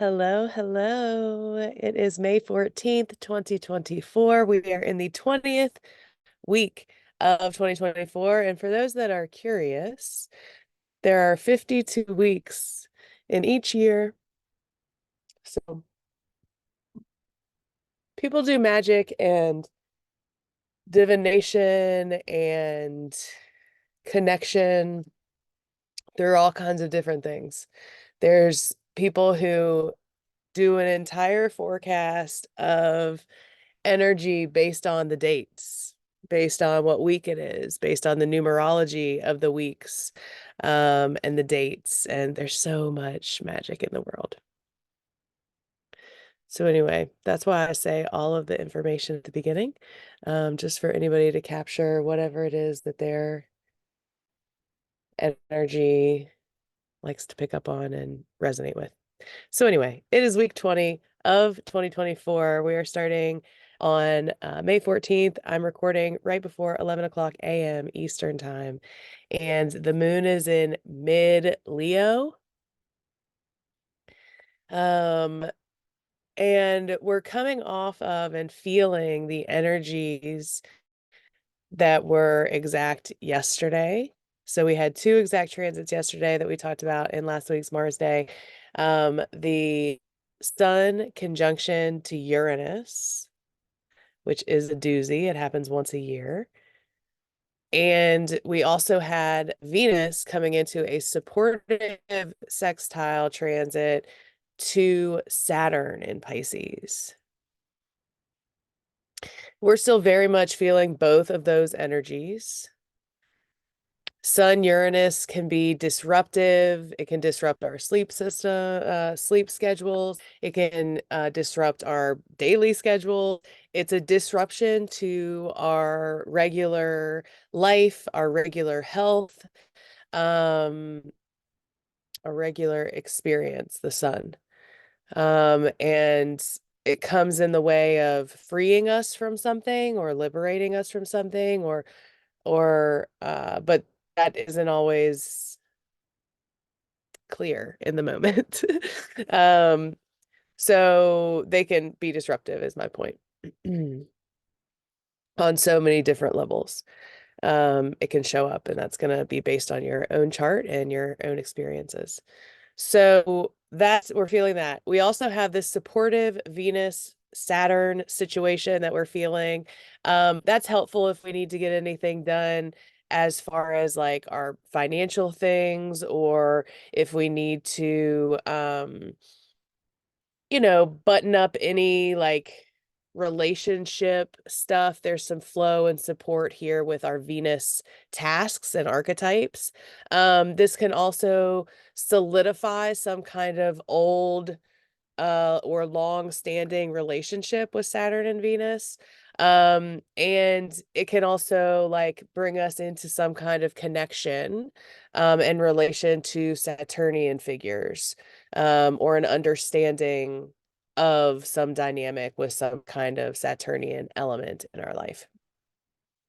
Hello, hello. It is May 14th, 2024. We are in the 20th week of 2024. And for those that are curious, there are 52 weeks in each year. So people do magic and divination and connection through all kinds of different things. There's people who do an entire forecast of energy based on the dates, based on what week it is, based on the numerology of the weeks, and the dates. And there's so much magic in the world. So anyway, that's why I say all of the information at the beginning, just for anybody to capture whatever it is that their energy likes to pick up on and resonate with. So anyway, it is week 20 of 2024. We are starting on May 14th. I'm recording right before 11 o'clock a.m. Eastern time. And the moon is in mid-Leo. And we're coming off of and feeling the energies that were exact yesterday. So we had two exact transits yesterday that we talked about in last week's Mars Day. The Sun conjunction to Uranus, which is a doozy. It happens once a year. And we also had Venus coming into a supportive sextile transit to Saturn in Pisces. We're still very much feeling both of those energies. Sun Uranus can be disruptive. It can disrupt our sleep system, sleep schedules. It can disrupt our daily schedule. It's a disruption to our regular life, our regular health, our regular experience, the sun. And it comes in the way of freeing us from something or liberating us from something but that isn't always clear in the moment. So they can be disruptive is my point. On so many different levels. It can show up, and that's going to be based on your own chart and your own experiences. So we're feeling that. We also have this supportive Venus Saturn situation that we're feeling. That's helpful if we need to get anything done as far as like our financial things, or if we need to button up any like relationship stuff. There's some flow and support here with our Venus tasks and archetypes. This can also solidify some kind of old or long-standing relationship with Saturn and Venus. And it can also like bring us into some kind of connection in relation to Saturnian figures, or an understanding of some dynamic with some kind of Saturnian element in our life.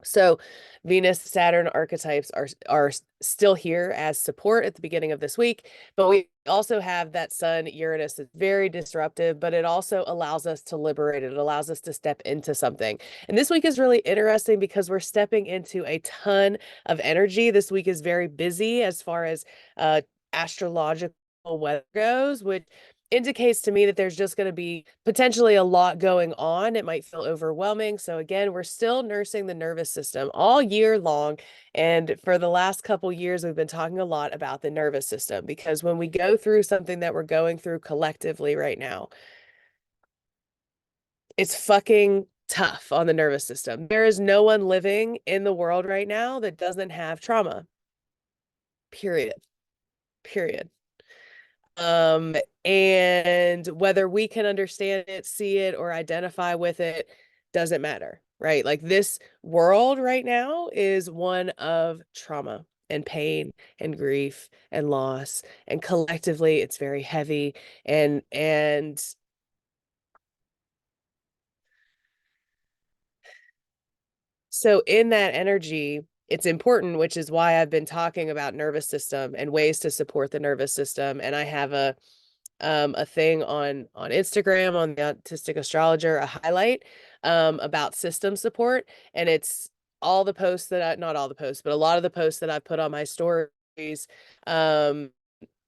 So Venus Saturn archetypes are still here as support at the beginning of this week, but we also have that Sun Uranus that's very disruptive, but it also allows us to liberate it. It allows us to step into something. And this week is really interesting because we're stepping into a ton of energy. This week is very busy as far as astrological weather goes, which indicates to me that there's just going to be potentially a lot going on. It might feel overwhelming. So again, we're still nursing the nervous system all year long. And for the last couple years, we've been talking a lot about the nervous system, because when we go through something that we're going through collectively right now, it's fucking tough on the nervous system. There is no one living in the world right now that doesn't have trauma. Period. Period. And whether we can understand it, see it, or identify with it doesn't matter, right? Like this world right now is one of trauma and pain and grief and loss, and collectively it's very heavy. And so in that energy, it's important, which is why I've been talking about nervous system and ways to support the nervous system. And I have a thing on Instagram on the Autistic Astrologer, a highlight about system support, and it's all the posts that not all the posts, but a lot of the posts that I put on my stories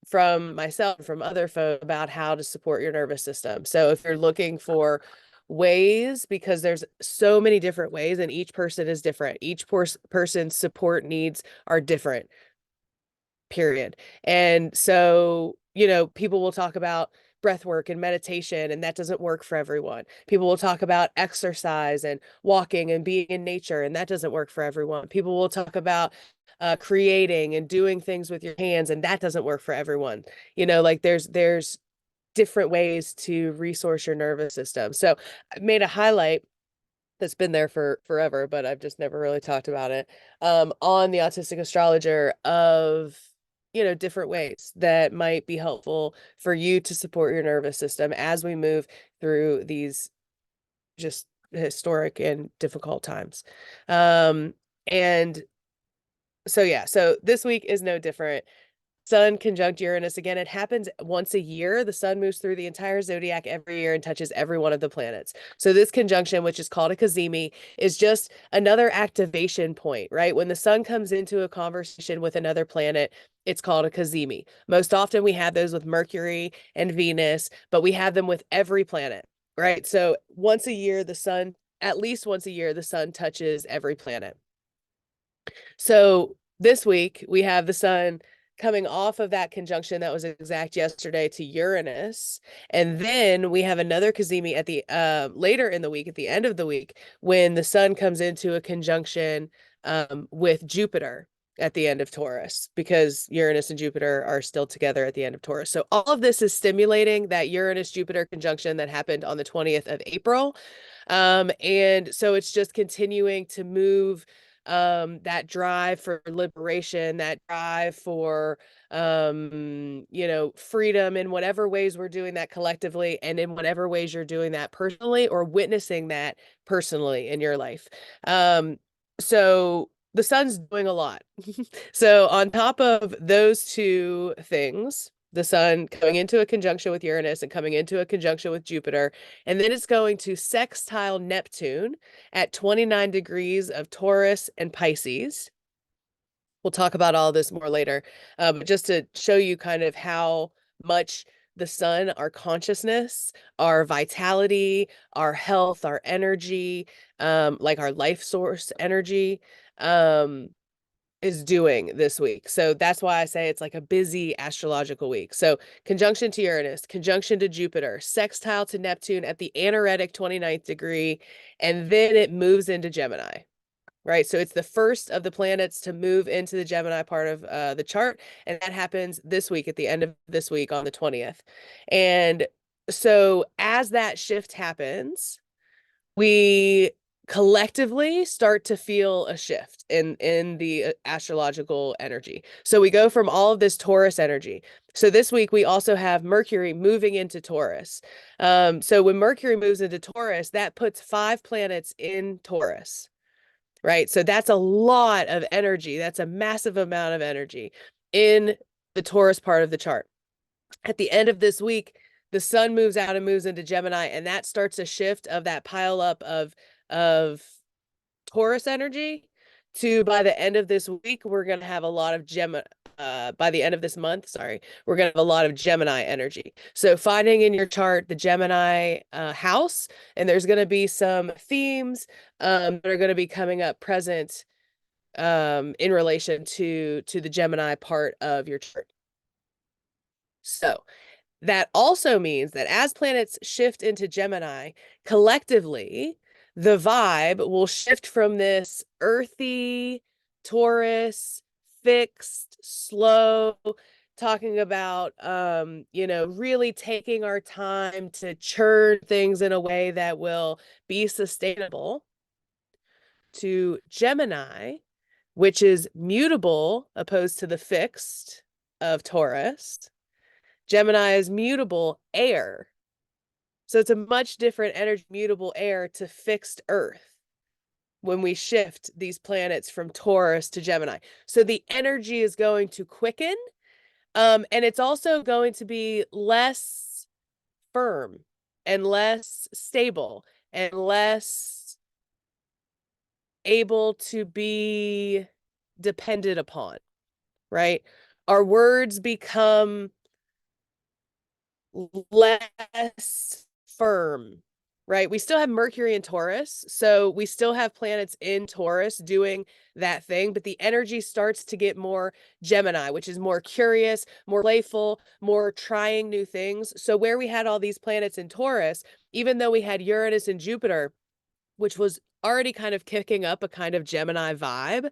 from myself, from other folks about how to support your nervous system. So if you're looking for ways, because there's so many different ways and each person is different, each person's support needs are different, period. And so, people will talk about breath work and meditation, and that doesn't work for everyone. People will talk about exercise and walking and being in nature, and that doesn't work for everyone. People will talk about creating and doing things with your hands, and that doesn't work for everyone. Like there's different ways to resource your nervous system. So I made a highlight that's been there for forever, but I've just never really talked about it on the Autistic Astrologer of different ways that might be helpful for you to support your nervous system as we move through these just historic and difficult times. And so this week is no different. Sun conjunct Uranus again. It happens once a year. The sun moves through the entire zodiac every year and touches every one of the planets. So this conjunction, which is called a cazimi, is just another activation point, right? When the sun comes into a conversation with another planet, it's called a cazimi. Most often we have those with Mercury and Venus, but we have them with every planet, right? So once a year, at least once a year, the sun touches every planet. So this week we have the sun coming off of that conjunction that was exact yesterday to Uranus. And then we have another cazimi at the later in the week, at the end of the week, when the sun comes into a conjunction with Jupiter at the end of Taurus, because Uranus and Jupiter are still together at the end of Taurus. So all of this is stimulating that Uranus-Jupiter conjunction that happened on the 20th of April. And so it's just continuing to move that drive for liberation, that drive for freedom in whatever ways we're doing that collectively, and in whatever ways you're doing that personally or witnessing that personally in your life. So the sun's doing a lot. So on top of those two things, the sun coming into a conjunction with Uranus and coming into a conjunction with Jupiter, and then it's going to sextile Neptune at 29 degrees of Taurus and Pisces. We'll talk about all this more later, but just to show you kind of how much the sun, our consciousness, our vitality, our health, our energy, like our life source energy, is doing this week. So that's why I say it's like a busy astrological week. So conjunction to Uranus, conjunction to Jupiter, sextile to Neptune at the anaretic 29th degree, and then it moves into Gemini, right? So it's the first of the planets to move into the Gemini part of the chart, and that happens this week at the end of this week on the 20th. And so as that shift happens, we collectively start to feel a shift in the astrological energy. So we go from all of this Taurus energy. So this week we also have Mercury moving into Taurus. So when Mercury moves into Taurus, that puts 5 planets in Taurus, right? So that's a lot of energy. That's a massive amount of energy in the Taurus part of the chart. At the end of this week, the sun moves out and moves into Gemini, and that starts a shift of that pile up of Taurus energy to, by the end of this week, we're going to have a lot of by the end of this month, sorry, we're going to have a lot of Gemini energy. So finding in your chart the Gemini house, and there's going to be some themes that are going to be coming up present in relation to the Gemini part of your chart. So that also means that as planets shift into Gemini, collectively, the vibe will shift from this earthy, Taurus, fixed, slow, talking about, really taking our time to churn things in a way that will be sustainable, to Gemini, which is mutable opposed to the fixed of Taurus. Gemini is mutable air. So it's a much different energy, mutable air to fixed earth when we shift these planets from Taurus to Gemini. So the energy is going to quicken And it's also going to be less firm and less stable and less able to be depended upon, right? Our words become less firm, right? We still have Mercury in Taurus, so we still have planets in Taurus doing that thing, but the energy starts to get more Gemini, which is more curious, more playful, more trying new things. So where we had all these planets in Taurus, even though we had Uranus and Jupiter, which was already kind of kicking up a kind of Gemini vibe,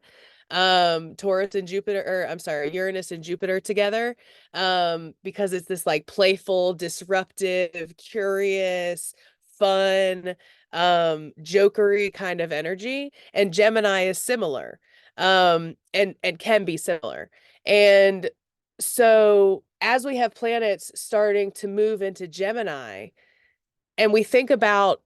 Taurus and Jupiter, or I'm sorry, Uranus and Jupiter together, because it's this like playful, disruptive, curious, fun, jokery kind of energy. And Gemini is similar, and can be similar. And so as we have planets starting to move into Gemini, and we think about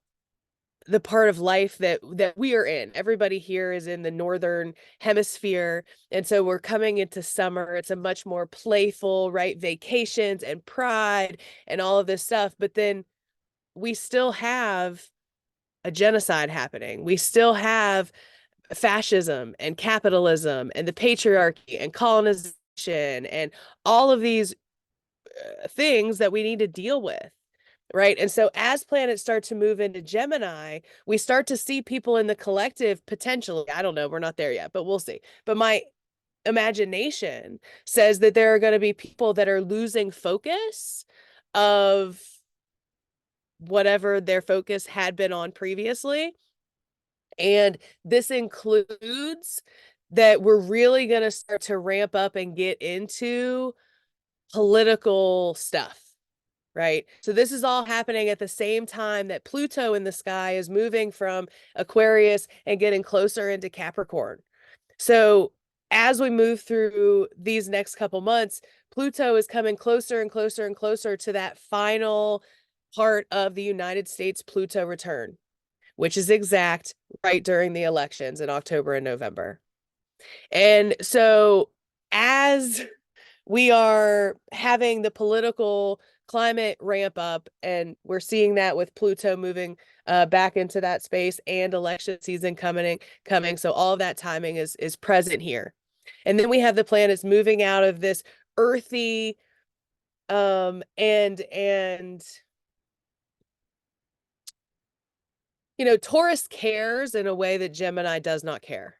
the part of life that we are in. Everybody here is in the northern hemisphere, and so we're coming into summer. It's a much more playful, right? Vacations and pride and all of this stuff. But then we still have a genocide happening. We still have fascism and capitalism and the patriarchy and colonization and all of these things that we need to deal with. Right. And so as planets start to move into Gemini, we start to see people in the collective potentially. I don't know. We're not there yet, but we'll see. But my imagination says that there are going to be people that are losing focus of whatever their focus had been on previously. And this includes that we're really going to start to ramp up and get into political stuff. Right. So this is all happening at the same time that Pluto in the sky is moving from Aquarius and getting closer into Capricorn. So as we move through these next couple months, Pluto is coming closer and closer and closer to that final part of the United States Pluto return, which is exact right during the elections in October and November. And so as we are having the political climate ramp up, and we're seeing that with Pluto moving back into that space and election season coming. So all of that timing is present here. And then we have the planets moving out of this earthy and Taurus cares in a way that Gemini does not care.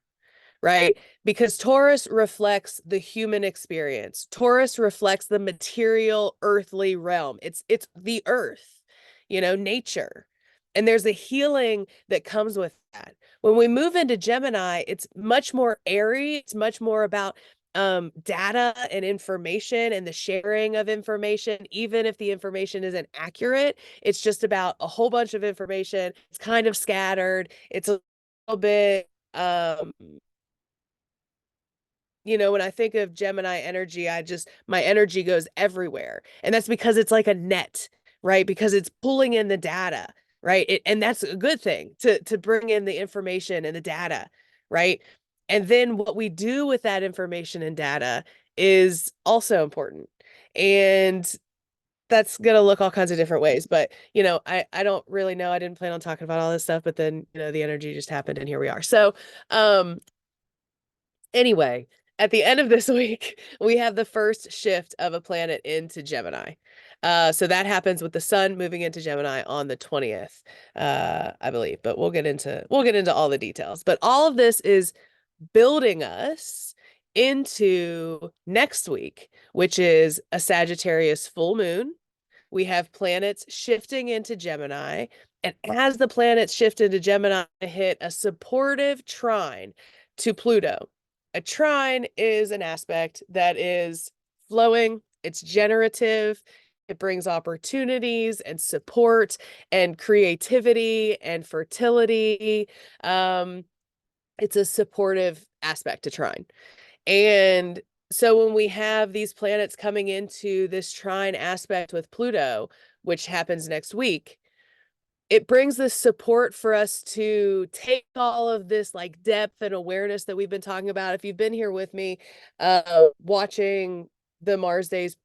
Right? Because Taurus reflects the human experience. Taurus reflects the material earthly realm. It's the earth, nature. And there's a healing that comes with that. When we move into Gemini, it's much more airy. It's much more about data and information and the sharing of information, even if the information isn't accurate. It's just about a whole bunch of information. It's kind of scattered. It's a little bit when I think of Gemini energy, my energy goes everywhere. And that's because it's like a net, right? Because it's pulling in the data, right? And that's a good thing to bring in the information and the data, right? And then what we do with that information and data is also important. And that's going to look all kinds of different ways. But, I don't really know. I didn't plan on talking about all this stuff, but then, the energy just happened and here we are. So, anyway, at the end of this week, we have the first shift of a planet into Gemini. So that happens with the sun moving into Gemini on the 20th, I believe. But we'll get into all the details. But all of this is building us into next week, which is a Sagittarius full moon. We have planets shifting into Gemini. And as the planets shift into Gemini, hit a supportive trine to Pluto. A trine is an aspect that is flowing, it's generative, it brings opportunities and support and creativity and fertility. It's a supportive aspect to trine. And so when we have these planets coming into this trine aspect with Pluto, which happens next week, it brings this support for us to take all of this like depth and awareness that we've been talking about. If you've been here with me, watching the Mars days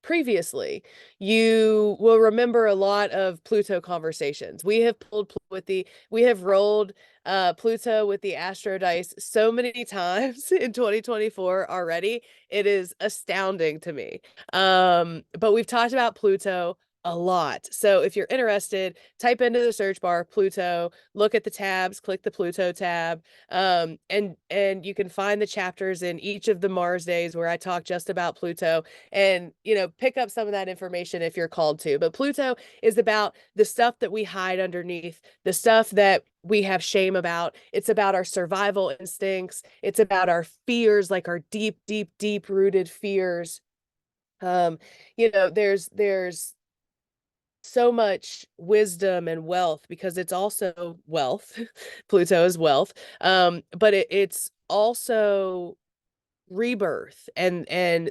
previously, you will remember a lot of Pluto conversations. We have we have rolled Pluto with the Astro Dice so many times in 2024 already. It is astounding to me. But we've talked about Pluto a lot. So if you're interested, type into the search bar Pluto, look at the tabs, click the Pluto tab, and you can find the chapters in each of the Mars days where I talk just about Pluto, and pick up some of that information if you're called to. But Pluto is about the stuff that we hide underneath, the stuff that we have shame about. It's about our survival instincts. It's about our fears, like our deep, deep, deep rooted fears. There's so much wisdom and wealth because it's also wealth. Pluto is wealth. But it's also rebirth and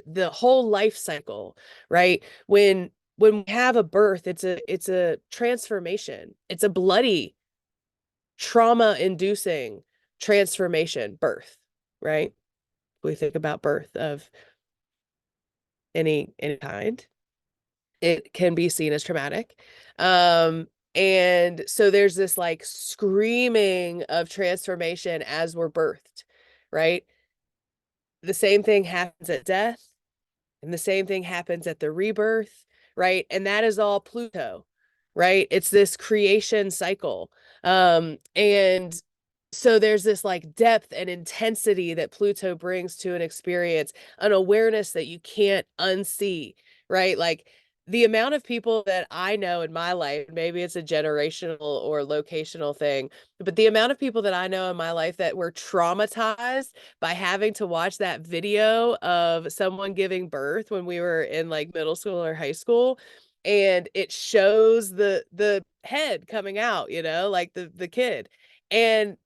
the whole life cycle, right? When we have a birth, it's a transformation. It's a bloody, trauma inducing transformation, birth, right? We think about birth of any kind, it can be seen as traumatic. And so there's this like screaming of transformation as we're birthed, right? The same thing happens at death, and the same thing happens at the rebirth, right? And that is all Pluto, right? It's this creation cycle. And so there's this like depth and intensity that Pluto brings to an experience, an awareness that you can't unsee, right? Like the amount of people that I know in my life, maybe it's a generational or locational thing, but the amount of people that I know in my life that were traumatized by having to watch that video of someone giving birth when we were in like middle school or high school, and it shows the head coming out, like the kid. And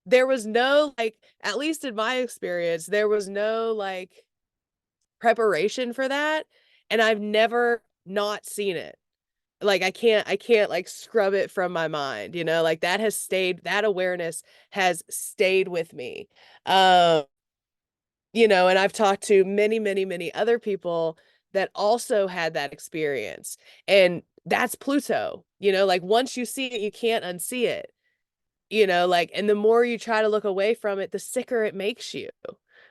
there was no like, at least in my experience, there was no like preparation for that, and I've never not seen it. Like I can't like scrub it from my mind, like that awareness has stayed with me. um and I've talked to many, many, many other people that also had that experience, and that's Pluto. Like once you see it, you can't unsee it. Like, and the more you try to look away from it, the sicker it makes you,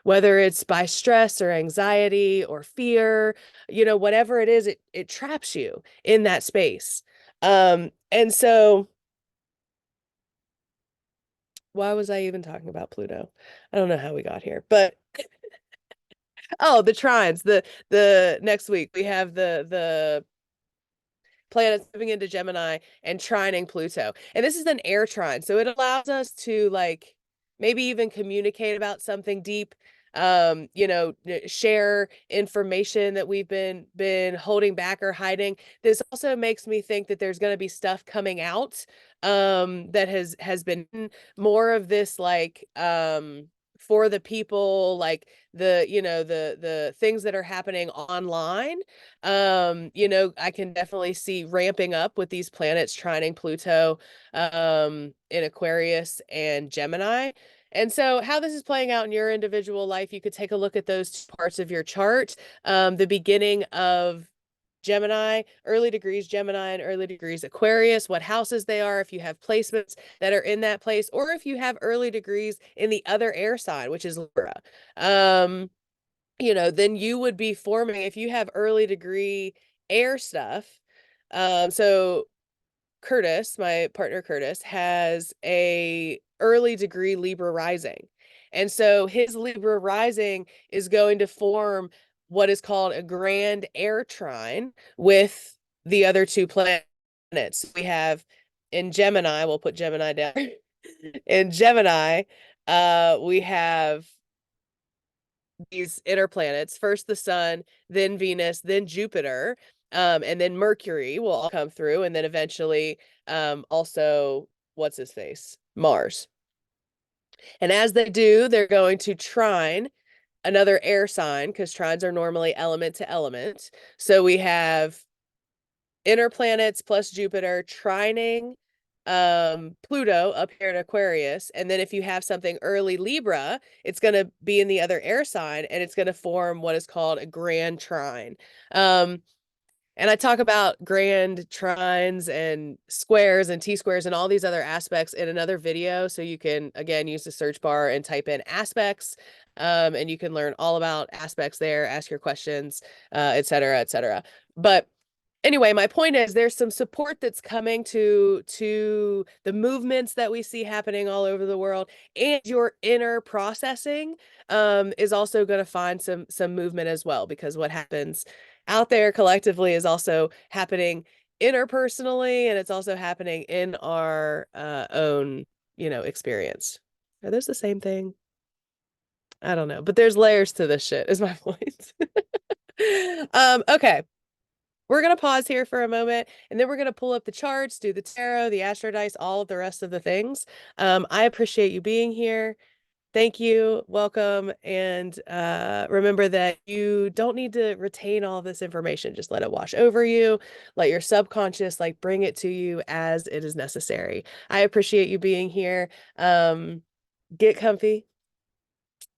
whether it's by stress or anxiety or fear, whatever it is, it traps you in that space. And so why was I even talking about Pluto? I don't know how we got here, but oh, the trines, the next week we have the planets moving into Gemini and trining Pluto. And this is an air trine. So it allows us to like maybe even communicate about something deep, share information that we've been holding back or hiding. This also makes me think that there's going to be stuff coming out that has been more of this like for the people, like the things that are happening online. I can definitely see ramping up with these planets trining Pluto in Aquarius and Gemini. And so how this is playing out in your individual life, you could take a look at those two parts of your chart. The beginning of Gemini, early degrees Gemini and early degrees Aquarius, what houses they are, if you have placements that are in that place, or if you have early degrees in the other air sign, which is Libra. Then you would be forming, if you have early degree air stuff. So Curtis, my partner Curtis, has a early degree Libra rising. And so his Libra rising is going to form what is called a grand air trine with the other two planets. We have in Gemini, we'll put Gemini down. In Gemini, we have these inner planets, first the sun, then Venus, then Jupiter, and then Mercury will all come through, and then eventually also what's his face? Mars. And as they do, they're going to trine another air sign, because trines are normally element to element. So we have inner planets plus Jupiter trining Pluto up here in Aquarius. And then if you have something early Libra, it's going to be in the other air sign and it's going to form what is called a grand trine. Um, and I talk about grand trines and squares and T-squares and all these other aspects in another video. So you can, again, use the search bar and type in aspects. And you can learn all about aspects there, ask your questions, et cetera, et cetera. But anyway, my point is there's some support that's coming to the movements that we see happening all over the world, and your inner processing is also going to find some movement as well, because what happens out there collectively is also happening interpersonally, and it's also happening in our own, experience. Are those the same thing? I don't know, but there's layers to this shit, is my point. Okay. We're going to pause here for a moment, and then we're going to pull up the charts, do the tarot, the astro dice, all of the rest of the things. I appreciate you being here. Thank you. Welcome. And remember that you don't need to retain all this information. Just let it wash over you. Let your subconscious bring it to you as it is necessary. I appreciate you being here. Get comfy,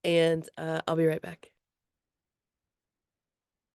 and I'll be right back.